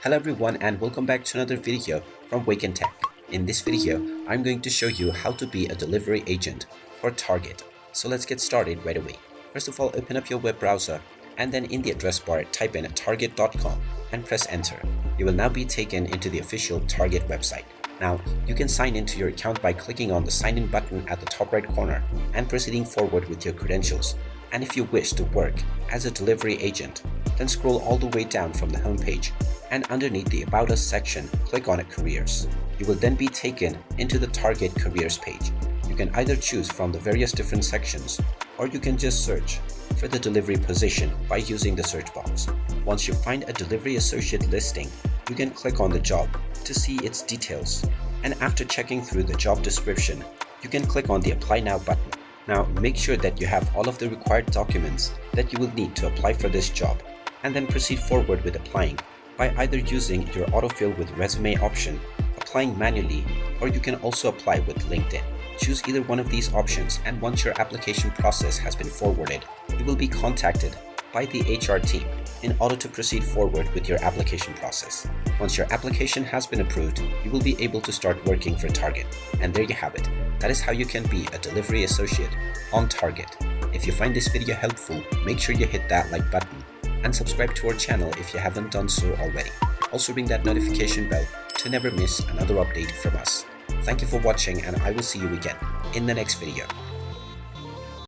Hello everyone and welcome back to another video from Wake&Tech. In this video, I'm going to show you how to be a delivery agent for Target. So let's get started right away. First of all, open up your web browser and then in the address bar type in target.com and press enter. You will now be taken into the official Target website. Now, you can sign into your account by clicking on the sign in button at the top right corner and proceeding forward with your credentials. And if you wish to work as a delivery agent, then scroll all the way down from the home page and underneath the About Us section, click on Careers. You will then be taken into the Target Careers page. You can either choose from the various different sections or you can just search for the delivery position by using the search box. Once you find a delivery associate listing, you can click on the job to see its details. And after checking through the job description, you can click on the Apply Now button. Now make sure that you have all of the required documents that you will need to apply for this job, and then proceed forward with applying by either using your autofill with resume option, applying manually, or you can also apply with LinkedIn. Choose either one of these options, and once your application process has been forwarded, you will be contacted by the HR team in order to proceed forward with your application process. Once your application has been approved, you will be able to start working for Target. And there you have it. That is how you can be a delivery associate on Target. If you find this video helpful, make sure you hit that like button and subscribe to our channel if you haven't done so already. Also ring that notification bell to never miss another update from us. Thank you for watching and I will see you again in the next video.